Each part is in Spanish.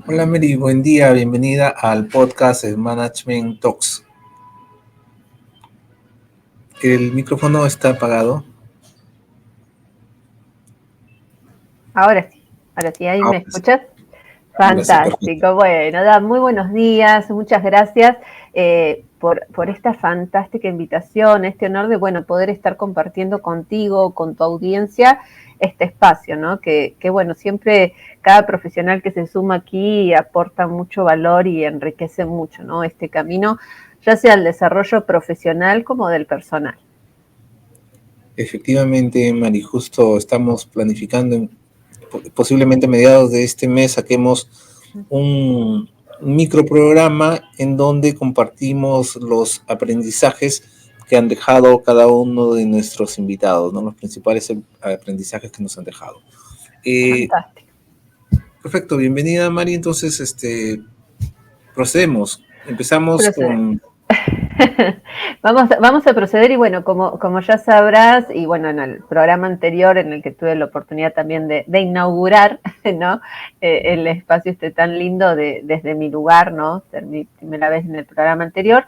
Hola Mary, buen día, bienvenida al podcast de Management Talks. ¿El micrófono está apagado? Ahora sí, ¿ahí me escuchas? Ahora sí, perfecto. Fantástico, bueno, muy buenos días, muchas gracias por esta fantástica invitación, este honor de, bueno, poder estar compartiendo contigo, con tu audiencia, este espacio, ¿no? Que bueno, siempre cada profesional que se suma aquí aporta mucho valor y enriquece mucho, ¿no? Este camino, ya sea el desarrollo profesional como del personal. Efectivamente, Mari, justo estamos planificando, posiblemente a mediados de este mes saquemos un microprograma en donde compartimos los aprendizajes que han dejado cada uno de nuestros invitados, ¿no? Los principales aprendizajes que nos han dejado. Fantástico. Perfecto, bienvenida Mari. Entonces, procedemos. Empezamos con... Vamos a proceder y bueno, como ya sabrás, y bueno, en el programa anterior en el que tuve la oportunidad también de inaugurar, ¿no? El espacio tan lindo desde mi lugar, ¿no? Ser mi primera vez en el programa anterior.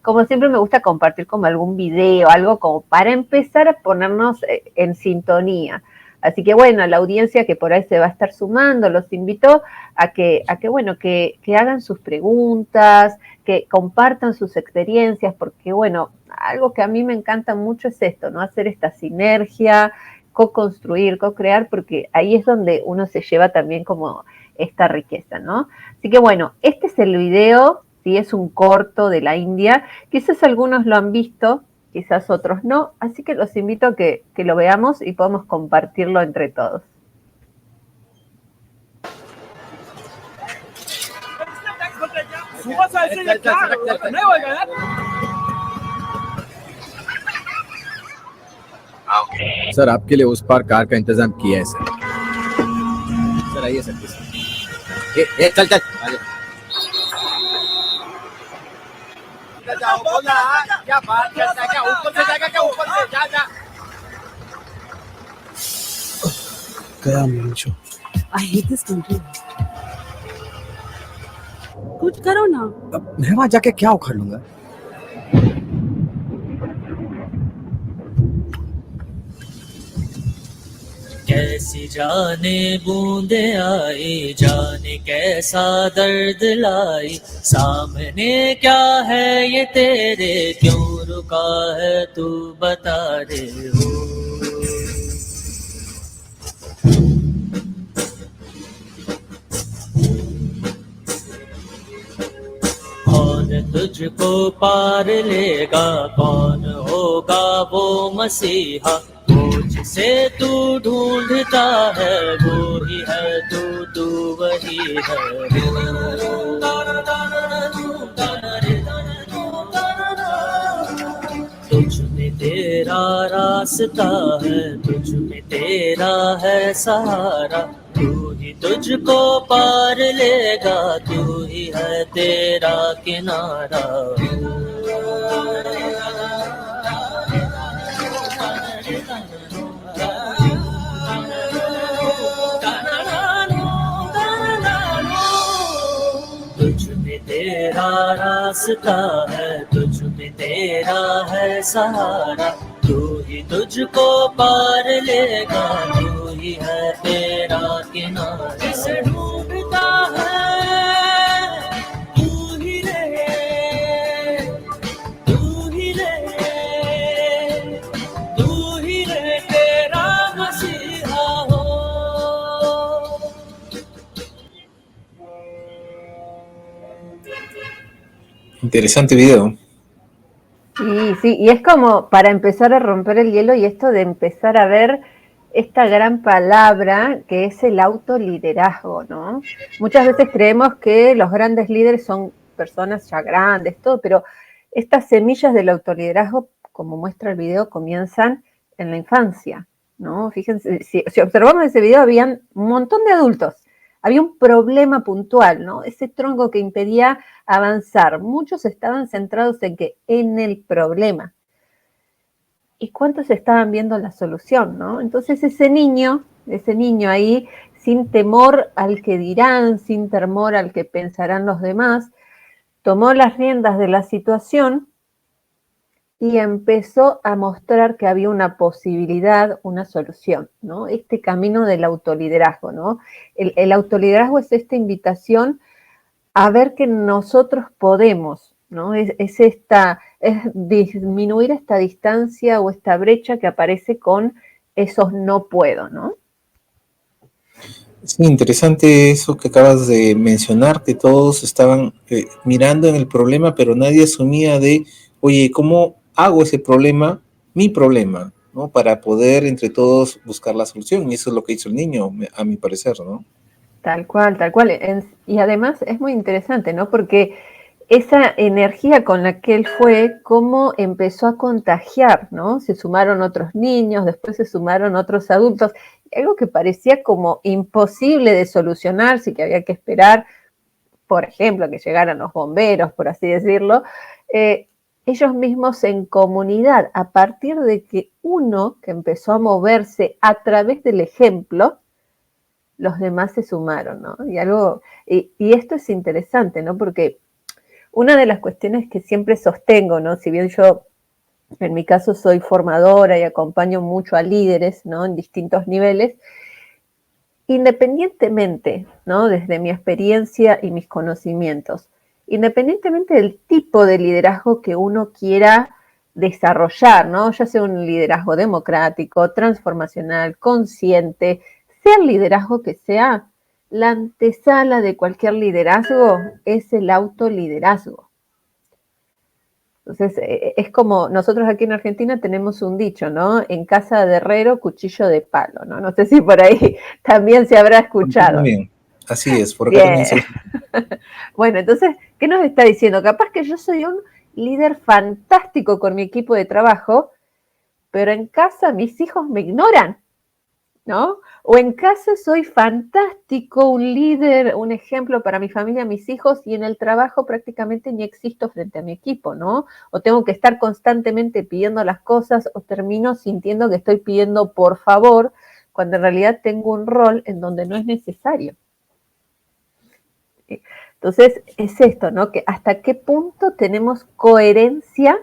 Como siempre me gusta compartir como algún video, algo como para empezar a ponernos en sintonía. Así que bueno, la audiencia que por ahí se va a estar sumando, los invito a que hagan sus preguntas, que compartan sus experiencias, porque bueno, algo que a mí me encanta mucho es esto, ¿no? Hacer esta sinergia, co-construir, co-crear, porque ahí es donde uno se lleva también como esta riqueza, ¿no? Así que bueno, este es el video, sí, es un corto de la India, quizás algunos lo han visto, quizás otros no, así que los invito a que lo veamos y podamos compartirlo entre todos. Sir आपके लिए उस पार कार का इंतजाम किया है सर आइए सर चल चल जाओ बोला क्या बात करता है क्या ऊपर से जाएगा क्या ऊपर से जा जा गया Manju I hate this country. कुछ करो ना. मैं वहां जाके क्या उखाड़ लूंगा कैसी जाने बूंदे आई जाने कैसा दर्द लाई सामने क्या है ये तेरे क्यों रुका है तू बता दे हो कौन तुझको पार लेगा कौन होगा वो मसीहा जिसे तू ढूंढता है वो ही है तू वही है तुझ में तेरा रास्ता है तुझ में तेरा है सहारा तू ही तुझको पार लेगा तू ही है तेरा किनारा तेरा रास्ता है तुझ में तेरा है सहारा तू ही तुझको पार लेगा तू ही है तेरा किनारा जिसे ढूंढता है तू ही रे तेरा मसीहा हो Interesante video. Sí, y es como para empezar a romper el hielo y esto de empezar a ver esta gran palabra que es el autoliderazgo, ¿no? Muchas veces creemos que los grandes líderes son personas ya grandes, todo, pero estas semillas del autoliderazgo, como muestra el video, comienzan en la infancia, ¿no? Fíjense, si observamos ese video, habían un montón de adultos. Había un problema puntual, ¿no? Ese tronco que impedía avanzar. Muchos estaban centrados en el problema. ¿Y cuántos estaban viendo la solución, no? Entonces ese niño ahí sin temor al que dirán, sin temor al que pensarán los demás, tomó las riendas de la situación y empezó a mostrar que había una posibilidad, una solución, ¿no? Este camino del autoliderazgo, ¿no? El autoliderazgo es esta invitación a ver que nosotros podemos, ¿no? Es disminuir esta distancia o esta brecha que aparece con esos no puedo, ¿no? Sí, interesante eso que acabas de mencionar, que todos estaban mirando en el problema, pero nadie asumía de, oye, ¿cómo hago ese problema mi problema? ¿No? Para poder entre todos buscar la solución. Y eso es lo que hizo el niño, a mi parecer, ¿no? Tal cual, tal cual. Y además es muy interesante, ¿no? Porque esa energía con la que él fue, cómo empezó a contagiar, ¿no? Se sumaron otros niños, después se sumaron otros adultos, algo que parecía como imposible de solucionarse, que había que esperar, por ejemplo, que llegaran los bomberos, por así decirlo, ellos mismos en comunidad, a partir de que uno que empezó a moverse a través del ejemplo, los demás se sumaron, ¿no? Y esto es interesante, ¿no? Porque una de las cuestiones que siempre sostengo, ¿no? Si bien yo, en mi caso, soy formadora y acompaño mucho a líderes, ¿no? En distintos niveles, independientemente, ¿no? Desde mi experiencia y mis conocimientos, independientemente del tipo de liderazgo que uno quiera desarrollar, ¿no? Ya sea un liderazgo democrático, transformacional, consciente, sea el liderazgo que sea, la antesala de cualquier liderazgo es el autoliderazgo. Entonces, es como nosotros aquí en Argentina tenemos un dicho, ¿no? En casa de herrero, cuchillo de palo, ¿no? No sé si por ahí también se habrá escuchado. Bien, así es, por acá Bien. también se... Bueno, entonces, ¿qué nos está diciendo? Capaz que yo soy un líder fantástico con mi equipo de trabajo, pero en casa mis hijos me ignoran, ¿no? O en casa soy fantástico, un líder, un ejemplo para mi familia, mis hijos, y en el trabajo prácticamente ni existo frente a mi equipo, ¿no? O tengo que estar constantemente pidiendo las cosas, o termino sintiendo que estoy pidiendo por favor, cuando en realidad tengo un rol en donde no es necesario. Entonces, es esto, ¿no? Que hasta qué punto tenemos coherencia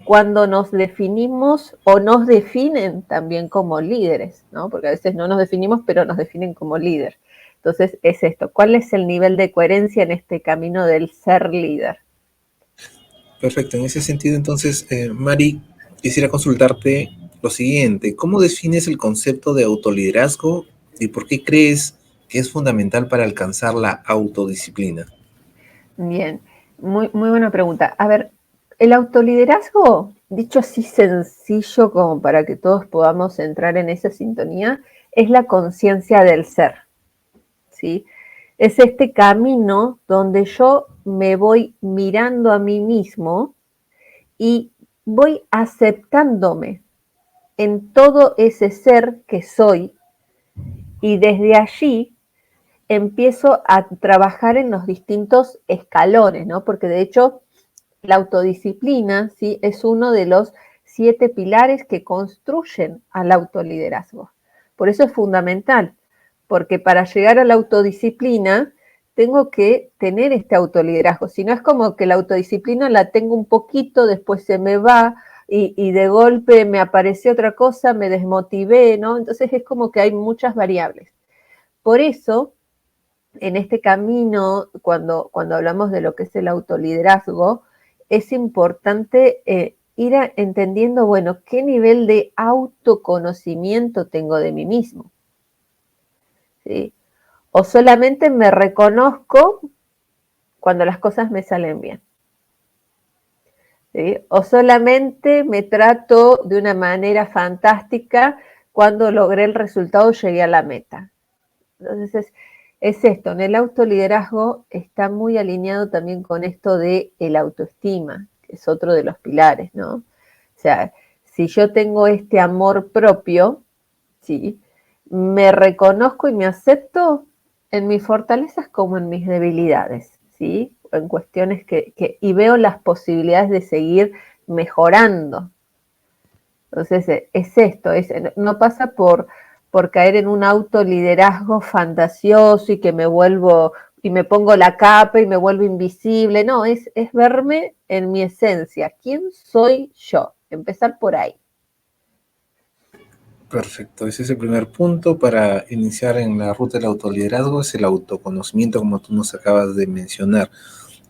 cuando nos definimos o nos definen también como líderes, ¿no? Porque a veces no nos definimos, pero nos definen como líder. Entonces, es esto. ¿Cuál es el nivel de coherencia en este camino del ser líder? Perfecto, en ese sentido, entonces, Mari, quisiera consultarte lo siguiente. ¿Cómo defines el concepto de autoliderazgo y por qué crees que es fundamental para alcanzar la autodisciplina? Bien, muy buena pregunta. A ver, el autoliderazgo, dicho así sencillo como para que todos podamos entrar en esa sintonía, es la conciencia del ser, ¿sí? Es este camino donde yo me voy mirando a mí mismo y voy aceptándome en todo ese ser que soy, y desde allí empiezo a trabajar en los distintos escalones, ¿no? Porque de hecho la autodisciplina, ¿sí? Es uno de los 7 pilares que construyen al autoliderazgo. Por eso es fundamental, porque para llegar a la autodisciplina tengo que tener este autoliderazgo. Si no, es como que la autodisciplina la tengo un poquito, después se me va y de golpe me apareció otra cosa, me desmotivé, ¿no? Entonces es como que hay muchas variables. Por eso, en este camino, cuando hablamos de lo que es el autoliderazgo, es importante ir entendiendo, bueno, qué nivel de autoconocimiento tengo de mí mismo, ¿sí? O solamente me reconozco cuando las cosas me salen bien, ¿sí? O solamente me trato de una manera fantástica cuando logré el resultado, llegué a la meta. Entonces, es esto, en el autoliderazgo está muy alineado también con esto de el autoestima, que es otro de los pilares, ¿no? O sea, si yo tengo este amor propio, ¿sí? Me reconozco y me acepto en mis fortalezas como en mis debilidades, ¿sí? En cuestiones y veo las posibilidades de seguir mejorando. Entonces, es esto, no pasa por por caer en un autoliderazgo fantasioso y que me vuelvo y me pongo la capa y me vuelvo invisible. No, es verme en mi esencia. ¿Quién soy yo? Empezar por ahí. Perfecto, ese es el primer punto para iniciar en la ruta del autoliderazgo, es el autoconocimiento, como tú nos acabas de mencionar.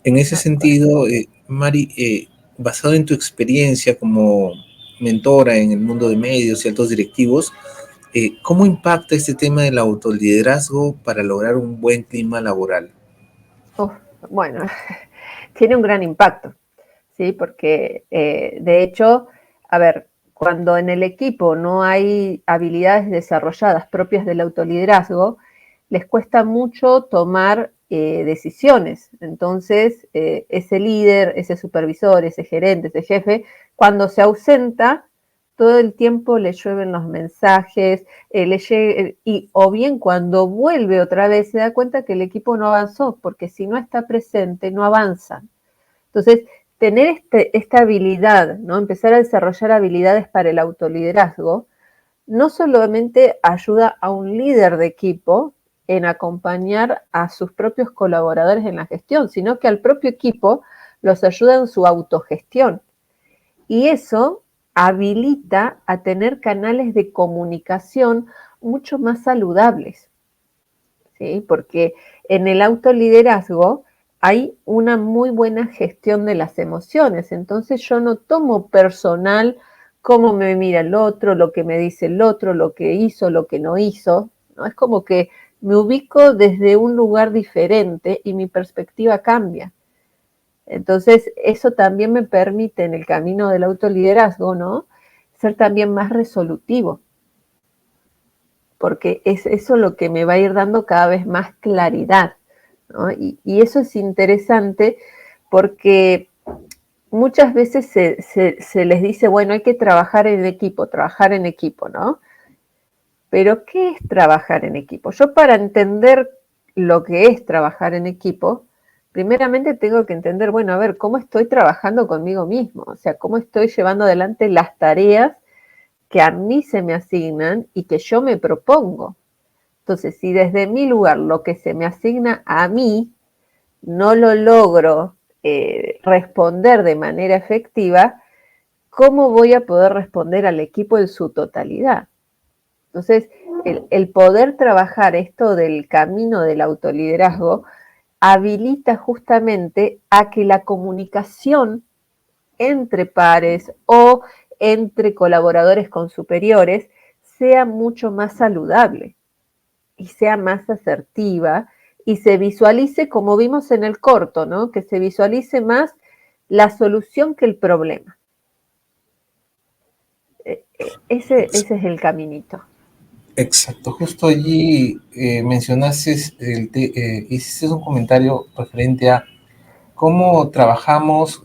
En ese sentido, Mari, basado en tu experiencia como mentora en el mundo de medios y altos directivos, ¿cómo impacta este tema del autoliderazgo para lograr un buen clima laboral? Bueno, tiene un gran impacto, ¿sí? Porque de hecho, a ver, cuando en el equipo no hay habilidades desarrolladas propias del autoliderazgo, les cuesta mucho tomar decisiones. Entonces, ese líder, ese supervisor, ese gerente, ese jefe, cuando se ausenta, todo el tiempo le llueven los mensajes, o bien cuando vuelve otra vez se da cuenta que el equipo no avanzó, porque si no está presente no avanzan. Entonces, tener esta habilidad, ¿no? Empezar a desarrollar habilidades para el autoliderazgo, no solamente ayuda a un líder de equipo en acompañar a sus propios colaboradores en la gestión, sino que al propio equipo los ayuda en su autogestión. Y eso habilita a tener canales de comunicación mucho más saludables, ¿sí? Porque en el autoliderazgo hay una muy buena gestión de las emociones, entonces yo no tomo personal cómo me mira el otro, lo que me dice el otro, lo que hizo, lo que no hizo, ¿no? Es como que me ubico desde un lugar diferente y mi perspectiva cambia. Entonces, eso también me permite en el camino del autoliderazgo, ¿no? Ser también más resolutivo, porque es eso lo que me va a ir dando cada vez más claridad, ¿no? Y eso es interesante porque muchas veces se les dice, bueno, hay que trabajar en equipo, ¿no? Pero, ¿qué es trabajar en equipo? Yo para entender lo que es trabajar en equipo, primeramente tengo que entender, bueno, a ver, ¿cómo estoy trabajando conmigo mismo? O sea, ¿cómo estoy llevando adelante las tareas que a mí se me asignan y que yo me propongo? Entonces, si desde mi lugar lo que se me asigna a mí no lo logro responder de manera efectiva, ¿cómo voy a poder responder al equipo en su totalidad? Entonces, el poder trabajar esto del camino del autoliderazgo habilita justamente a que la comunicación entre pares o entre colaboradores con superiores sea mucho más saludable y sea más asertiva y se visualice, como vimos en el corto, ¿no? Que se visualice más la solución que el problema. Ese es el caminito. Exacto, justo allí mencionaste, hiciste un comentario referente a cómo trabajamos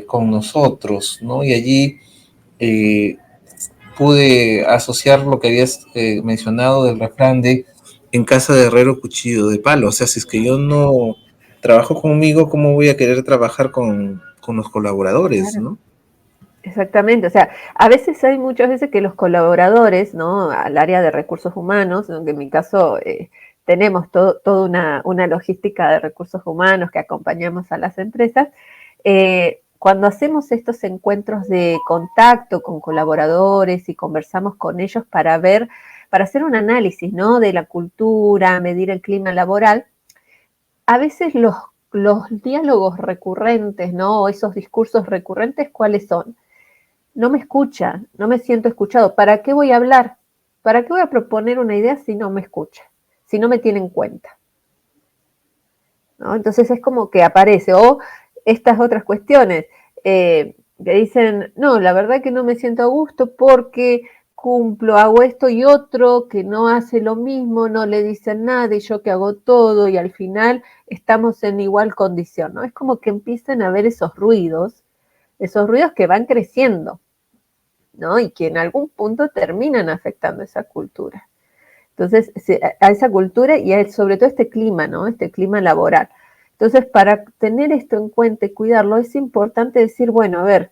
con nosotros, ¿no? Y allí pude asociar lo que habías mencionado del refrán de en casa de herrero cuchillo de palo. O sea, si es que yo no trabajo conmigo, ¿cómo voy a querer trabajar con los colaboradores, Claro. ¿no? Exactamente, o sea, a veces hay muchas veces que los colaboradores, ¿no? Al área de recursos humanos, aunque en mi caso tenemos toda una logística de recursos humanos que acompañamos a las empresas, cuando hacemos estos encuentros de contacto con colaboradores y conversamos con ellos para hacer un análisis, ¿no? De la cultura, medir el clima laboral, a veces los diálogos recurrentes, ¿no? O esos discursos recurrentes, ¿cuáles son? No me escucha, no me siento escuchado. ¿Para qué voy a hablar? ¿Para qué voy a proponer una idea si no me escucha? Si no me tiene en cuenta, ¿no? Entonces es como que aparece, o estas otras cuestiones que dicen, no, la verdad que no me siento a gusto porque hago esto y otro que no hace lo mismo, no le dicen nada y yo que hago todo y al final estamos en igual condición, ¿no? Es como que empiezan a haber esos ruidos que van creciendo, ¿no? Y que en algún punto terminan afectando esa cultura. Entonces, a esa cultura y sobre todo este clima, ¿no? Este clima laboral. Entonces, para tener esto en cuenta y cuidarlo, es importante decir, bueno, a ver,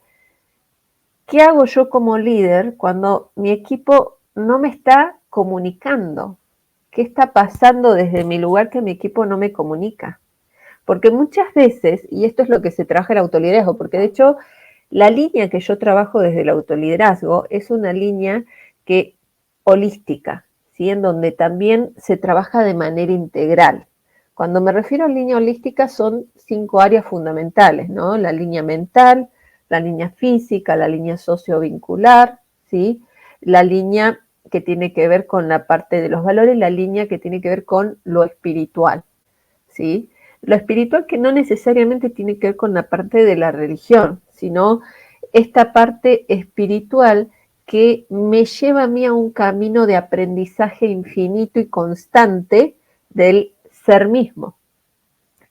¿qué hago yo como líder cuando mi equipo no me está comunicando? ¿Qué está pasando desde mi lugar que mi equipo no me comunica? Porque muchas veces, y esto es lo que se trabaja el autoliderazgo, porque de hecho la línea que yo trabajo desde el autoliderazgo es una línea que holística, ¿sí? En donde también se trabaja de manera integral. Cuando me refiero a línea holística son 5 áreas fundamentales, ¿no? La línea mental, la línea física, la línea sociovincular, ¿sí? La línea que tiene que ver con la parte de los valores, la línea que tiene que ver con lo espiritual, ¿sí? Lo espiritual que no necesariamente tiene que ver con la parte de la religión, sino esta parte espiritual que me lleva a mí a un camino de aprendizaje infinito y constante del ser mismo,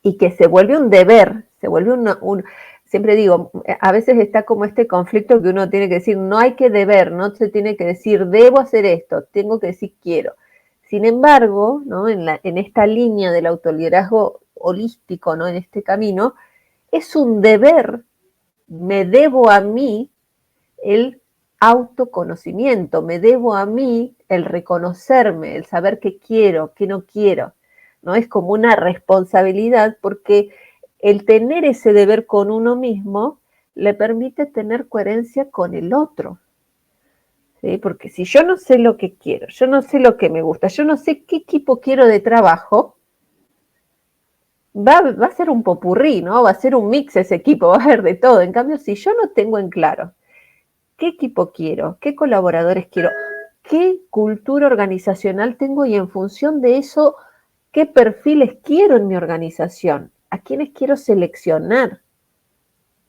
y que se vuelve un deber, se vuelve siempre digo, a veces está como este conflicto que uno tiene que decir, no hay que deber, no se tiene que decir, debo hacer esto, tengo que decir, quiero. Sin embargo, ¿no? en esta línea del autoliderazgo holístico, ¿no? En este camino, es un deber, me debo a mí el autoconocimiento, me debo a mí el reconocerme, el saber qué quiero, qué no quiero, ¿no? Es como una responsabilidad porque el tener ese deber con uno mismo le permite tener coherencia con el otro, ¿sí? Porque si yo no sé lo que quiero, yo no sé lo que me gusta, yo no sé qué equipo quiero de trabajo, va a ser un popurrí, ¿no? Va a ser un mix ese equipo, va a haber de todo. En cambio, si yo no tengo en claro qué equipo quiero, qué colaboradores quiero, qué cultura organizacional tengo y en función de eso, qué perfiles quiero en mi organización, a quiénes quiero seleccionar,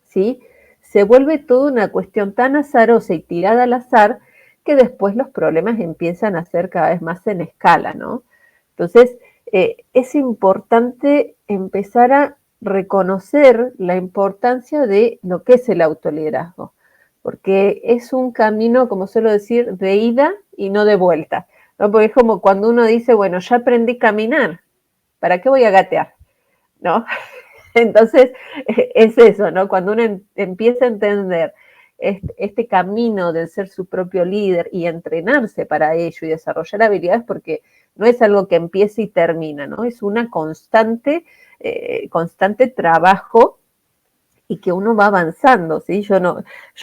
¿sí? Se vuelve toda una cuestión tan azarosa y tirada al azar que después los problemas empiezan a ser cada vez más en escala, ¿no? Entonces, es importante empezar a reconocer la importancia de lo que es el autoliderazgo, porque es un camino, como suelo decir, de ida y no de vuelta, ¿no? Porque es como cuando uno dice, bueno, ya aprendí a caminar, ¿para qué voy a gatear? ¿No? Entonces, es eso, ¿no? Cuando uno empieza a entender este camino de ser su propio líder y entrenarse para ello y desarrollar habilidades, porque no es algo que empieza y termina, ¿no? Es una constante trabajo y que uno va avanzando, ¿sí? Yo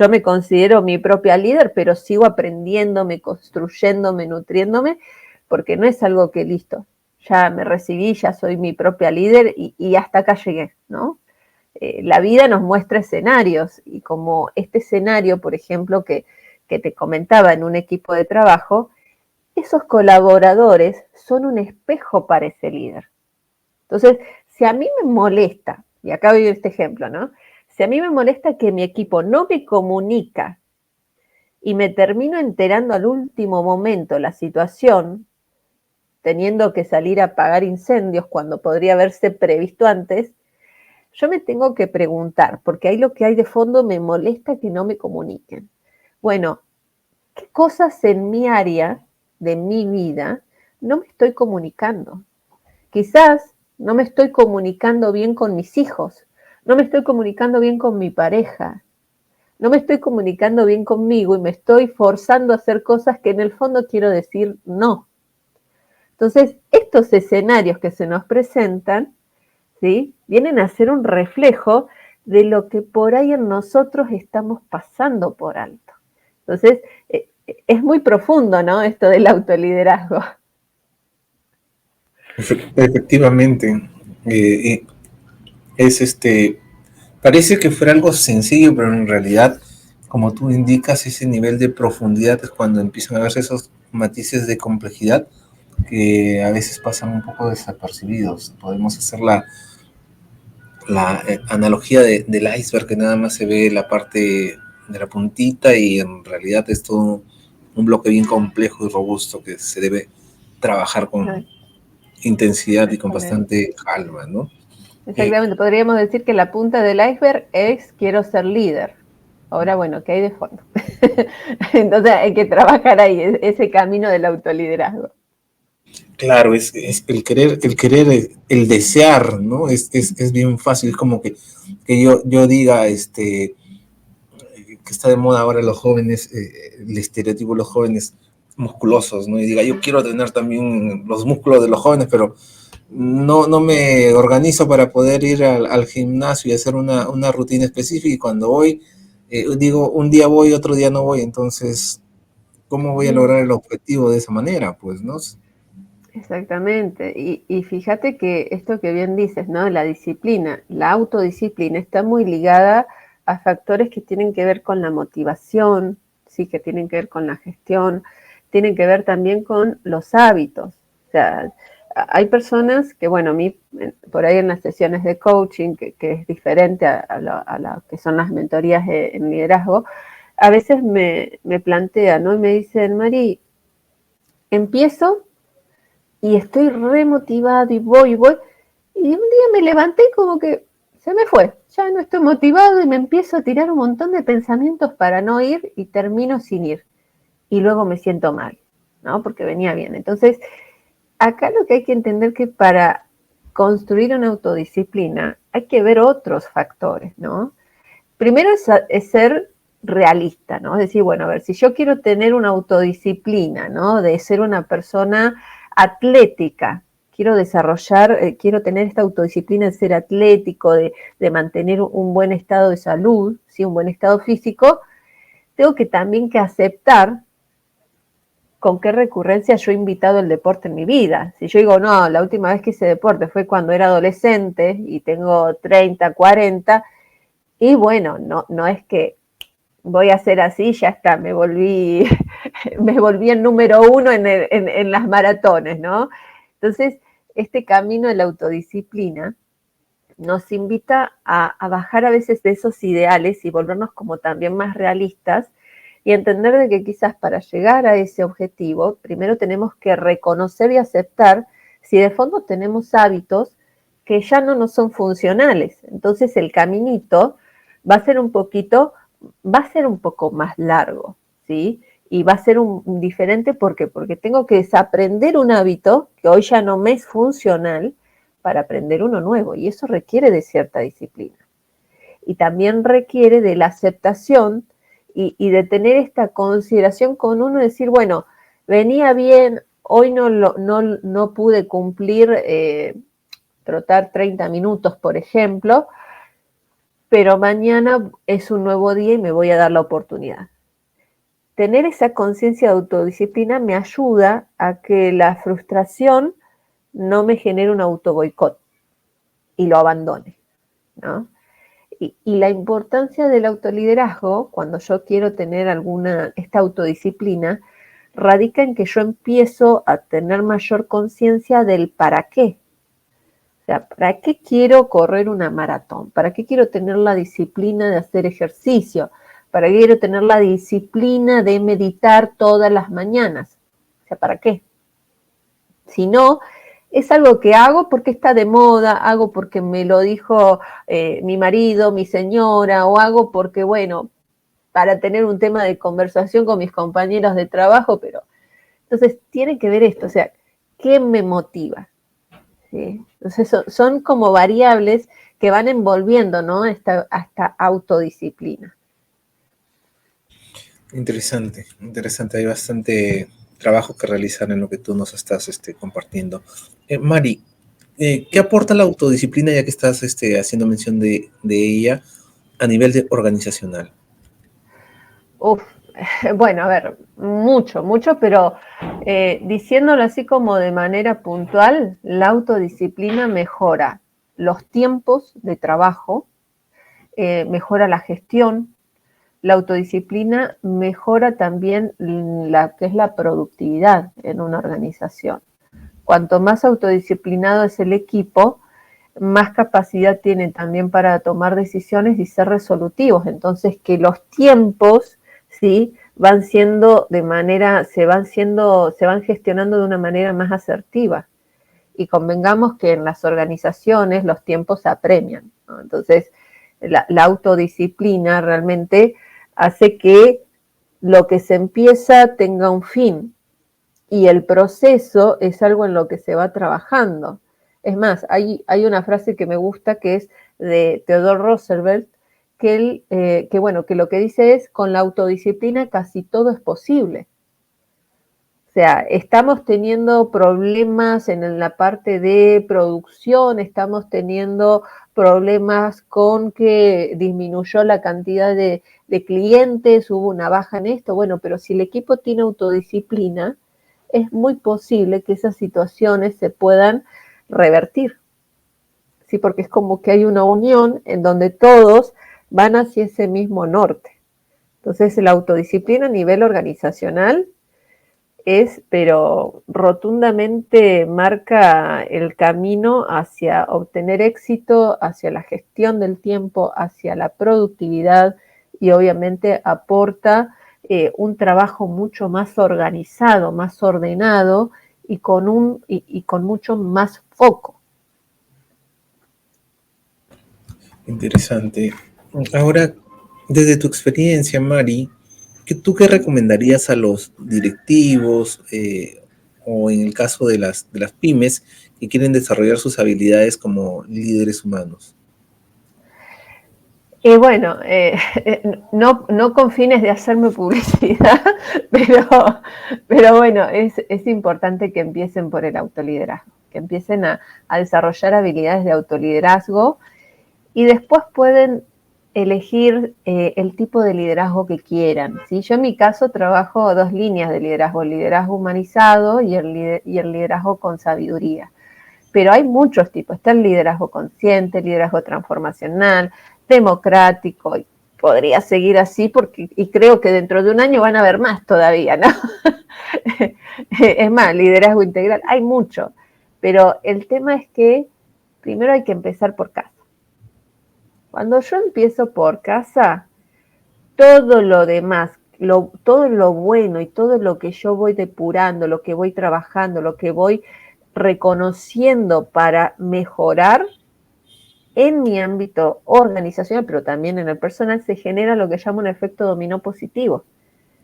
me considero mi propia líder, pero sigo aprendiéndome, construyéndome, nutriéndome, porque no es algo que listo, ya me recibí, ya soy mi propia líder y hasta acá llegué, ¿no? La vida nos muestra escenarios y como este escenario, por ejemplo, que te comentaba en un equipo de trabajo, esos colaboradores son un espejo para ese líder. Entonces, si a mí me molesta, y acá voy a este ejemplo, ¿no? Si a mí me molesta que mi equipo no me comunica y me termino enterando al último momento la situación, teniendo que salir a apagar incendios cuando podría haberse previsto antes, yo me tengo que preguntar, porque ahí lo que hay de fondo me molesta que no me comuniquen. Bueno, ¿qué cosas en mi área de mi vida no me estoy comunicando? Quizás no me estoy comunicando bien con mis hijos, no me estoy comunicando bien con mi pareja, no me estoy comunicando bien conmigo y me estoy forzando a hacer cosas que en el fondo quiero decir no. Entonces, estos escenarios que se nos presentan, ¿sí? Vienen a ser un reflejo de lo que por ahí en nosotros estamos pasando por alto. Entonces, es muy profundo, ¿no? Esto del autoliderazgo. Efectivamente, parece que fuera algo sencillo, pero en realidad, como tú indicas, ese nivel de profundidad es cuando empiezan a verse esos matices de complejidad que a veces pasan un poco desapercibidos. Podemos hacer la analogía del iceberg, que nada más se ve la parte de la puntita y en realidad es todo un bloque bien complejo y robusto que se debe trabajar con intensidad y con bastante calma, ¿no? Exactamente, podríamos decir que la punta del iceberg es quiero ser líder. Ahora, bueno, ¿qué hay de fondo? Entonces hay que trabajar ahí, ese camino del autoliderazgo. Claro, es el querer, el desear, ¿no? Es bien fácil, es como que yo diga, que está de moda ahora los jóvenes, el estereotipo de los jóvenes, musculosos, ¿no? Y diga, yo quiero tener también los músculos de los jóvenes, pero no me organizo para poder ir al gimnasio y hacer una rutina específica, y cuando voy, digo, un día voy, otro día no voy, entonces, ¿cómo voy a lograr el objetivo de esa manera? Pues, ¿no? Exactamente. Y fíjate que esto que bien dices, ¿no? La disciplina, la autodisciplina está muy ligada a factores que tienen que ver con la motivación, sí, que tienen que ver con la gestión, tienen que ver también con los hábitos. O sea, hay personas que, bueno, a mí, por ahí en las sesiones de coaching, que es diferente a lo que son las mentorías en liderazgo, a veces me plantean, ¿no? Y me dicen, Mari, empiezo y estoy remotivado y voy, y un día me levanté y como que se me fue, ya no estoy motivado y me empiezo a tirar un montón de pensamientos para no ir y termino sin ir. Y luego me siento mal, ¿no? Porque venía bien. Entonces, acá lo que hay que entender que para construir una autodisciplina hay que ver otros factores, ¿no? Primero es ser realista, ¿no? Es decir, bueno, a ver, si yo quiero tener una autodisciplina, ¿no? De ser una persona atlética, quiero desarrollar, quiero tener esta autodisciplina de ser atlético, de mantener un buen estado de salud, ¿sí? Un buen estado físico, tengo que también que aceptar con qué recurrencia yo he invitado el deporte en mi vida. Si yo digo, no, la última vez que hice deporte fue cuando era adolescente y tengo 30, 40, y bueno, no es que voy a ser así, ya está, me volví el número 1 en las maratones, ¿no? Entonces, este camino de la autodisciplina nos invita a bajar a veces de esos ideales y volvernos como también más realistas y entender de que quizás para llegar a ese objetivo, primero tenemos que reconocer y aceptar si de fondo tenemos hábitos que ya no nos son funcionales. Entonces el caminito va a ser un poco más largo, ¿sí? Y va a ser diferente, ¿por qué? Porque tengo que desaprender un hábito que hoy ya no me es funcional para aprender uno nuevo, y eso requiere de cierta disciplina. Y también requiere de la aceptación y de tener esta consideración con uno, decir, bueno, venía bien, hoy no pude cumplir, trotar 30 minutos, por ejemplo, pero mañana es un nuevo día y me voy a dar la oportunidad. Tener esa conciencia de autodisciplina me ayuda a que la frustración no me genere un autoboicot y lo abandone, ¿no? Y la importancia del autoliderazgo, cuando yo quiero tener esta autodisciplina, radica en que yo empiezo a tener mayor conciencia del para qué. O sea, ¿para qué quiero correr una maratón? ¿Para qué quiero tener la disciplina de hacer ejercicio? ¿Para qué quiero tener la disciplina de meditar todas las mañanas? O sea, ¿para qué? Si no, es algo que hago porque está de moda, hago porque me lo dijo mi marido, mi señora, o hago porque, bueno, para tener un tema de conversación con mis compañeros de trabajo, pero entonces tiene que ver esto, o sea, ¿qué me motiva? ¿Sí? Entonces son como variables que van envolviendo, ¿no? esta autodisciplina. Interesante, hay bastante trabajo que realizar en lo que tú nos estás compartiendo. Mari, ¿qué aporta la autodisciplina, ya que estás haciendo mención de ella, a nivel organizacional? Bueno, a ver, mucho, pero diciéndolo así como de manera puntual, la autodisciplina mejora los tiempos de trabajo, mejora la gestión. La autodisciplina mejora también la que es la productividad en una organización. Cuanto más autodisciplinado es el equipo, más capacidad tiene también para tomar decisiones y ser resolutivos. Entonces, que los tiempos, ¿sí?, se van gestionando de una manera más asertiva. Y convengamos que en las organizaciones los tiempos se apremian, ¿no? Entonces, la autodisciplina realmente hace que lo que se empieza tenga un fin, y el proceso es algo en lo que se va trabajando. Es más, hay una frase que me gusta, que es de Theodore Roosevelt, que lo que dice es: con la autodisciplina casi todo es posible. sea, estamos teniendo problemas en la parte de producción, estamos teniendo problemas con que disminuyó la cantidad de clientes, hubo una baja en esto, bueno, pero si el equipo tiene autodisciplina, es muy posible que esas situaciones se puedan revertir, ¿sí? Porque es como que hay una unión en donde todos van hacia ese mismo norte. Entonces, la autodisciplina a nivel organizacional es, pero rotundamente marca el camino hacia obtener éxito, hacia la gestión del tiempo, hacia la productividad y obviamente aporta un trabajo mucho más organizado, más ordenado y con mucho más foco. Interesante. Ahora, desde tu experiencia, Mari, ¿tú qué recomendarías a los directivos o en el caso de las pymes que quieren desarrollar sus habilidades como líderes humanos? Bueno, no con fines de hacerme publicidad, pero bueno, es importante que empiecen por el autoliderazgo, que empiecen a desarrollar habilidades de autoliderazgo y después pueden elegir el tipo de liderazgo que quieran, ¿sí? Yo en mi caso trabajo 2 líneas de liderazgo, el liderazgo humanizado y el liderazgo con sabiduría. Pero hay muchos tipos, está el liderazgo consciente, el liderazgo transformacional, democrático, y podría seguir así y creo que dentro de un año van a haber más todavía, ¿no? Es más, liderazgo integral, hay mucho, pero el tema es que primero hay que empezar por casa. Cuando yo empiezo por casa, todo lo demás, todo lo bueno y todo lo que yo voy depurando, lo que voy trabajando, lo que voy reconociendo para mejorar en mi ámbito organizacional, pero también en el personal, se genera lo que llamo un efecto dominó positivo.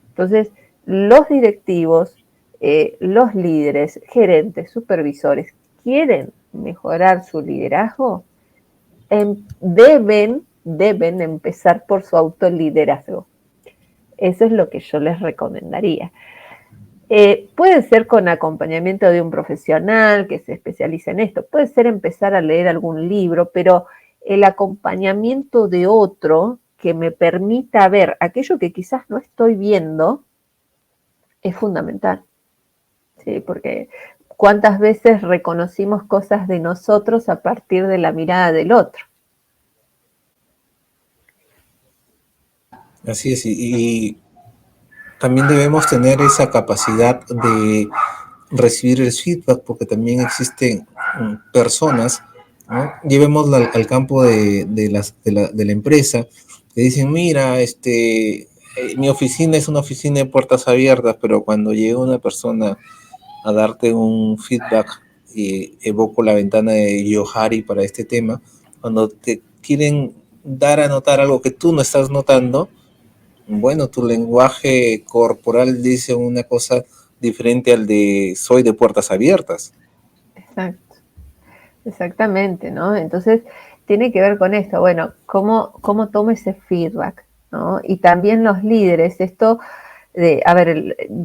Entonces, los directivos, los líderes, gerentes, supervisores, quieren mejorar su liderazgo, deben empezar por su autoliderazgo. Eso es lo que yo les recomendaría. Puede ser con acompañamiento de un profesional que se especialice en esto, puede ser empezar a leer algún libro, pero el acompañamiento de otro que me permita ver aquello que quizás no estoy viendo es fundamental, ¿sí? Porque cuántas veces reconocimos cosas de nosotros a partir de la mirada del otro. Así es, y también debemos tener esa capacidad de recibir el feedback, porque también existen personas, ¿no? Llevémoslo al campo de la empresa, que dicen, mira, mi oficina es una oficina de puertas abiertas, pero cuando llega una persona a darte un feedback, y evoco la ventana de Johari para este tema, cuando te quieren dar a notar algo que tú no estás notando, bueno, tu lenguaje corporal dice una cosa diferente al de soy de puertas abiertas. Exacto, exactamente, ¿no? Entonces, tiene que ver con esto, bueno, cómo tomo ese feedback, ¿no? Y también los líderes, esto de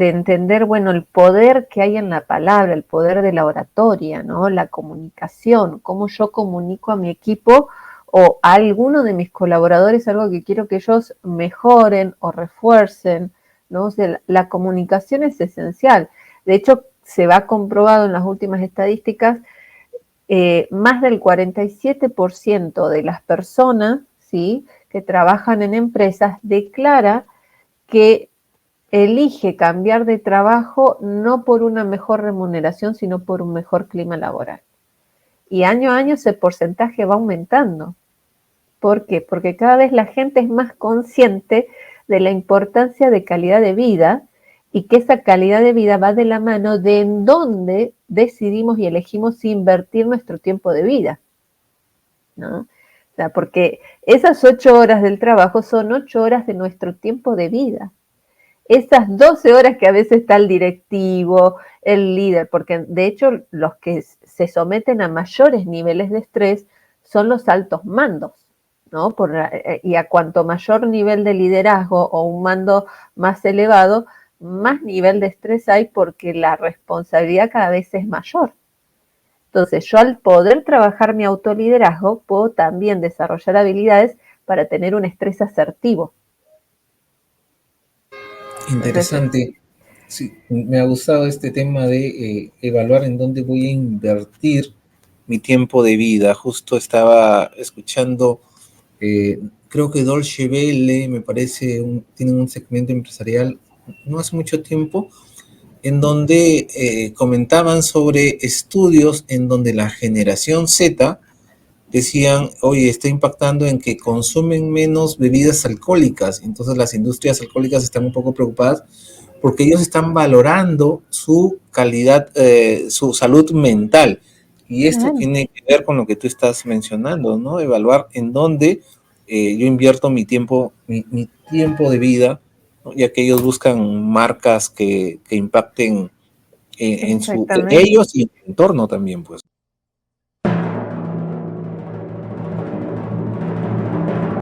entender, bueno, el poder que hay en la palabra, el poder de la oratoria, ¿no? La comunicación, cómo yo comunico a mi equipo o a alguno de mis colaboradores algo que quiero que ellos mejoren o refuercen, ¿no? O sea, la comunicación es esencial. De hecho, se va comprobado en las últimas estadísticas, más del 47% de las personas, ¿sí?, que trabajan en empresas declara que elige cambiar de trabajo no por una mejor remuneración, sino por un mejor clima laboral. Y año a año ese porcentaje va aumentando. ¿Por qué? Porque cada vez la gente es más consciente de la importancia de calidad de vida y que esa calidad de vida va de la mano de en dónde decidimos y elegimos invertir nuestro tiempo de vida, ¿no? O sea, porque esas 8 horas del trabajo son 8 horas de nuestro tiempo de vida. Esas 12 horas que a veces está el directivo, el líder, porque de hecho los que se someten a mayores niveles de estrés son los altos mandos, ¿no? Y a cuanto mayor nivel de liderazgo o un mando más elevado, más nivel de estrés hay porque la responsabilidad cada vez es mayor. Entonces, yo al poder trabajar mi autoliderazgo, puedo también desarrollar habilidades para tener un estrés asertivo. Interesante. Sí, me ha gustado este tema de evaluar en dónde voy a invertir mi tiempo de vida. Justo estaba escuchando, creo que Dolce Vele, me parece, tienen un segmento empresarial no hace mucho tiempo, en donde comentaban sobre estudios en donde la generación Z decían, oye, está impactando en que consumen menos bebidas alcohólicas. Entonces las industrias alcohólicas están un poco preocupadas porque ellos están valorando su calidad, su salud mental. Y esto tiene que ver con lo que tú estás mencionando, ¿no? Evaluar en dónde yo invierto mi tiempo de vida, ¿no? Ya que ellos buscan marcas que impacten en ellos y en el entorno también, pues.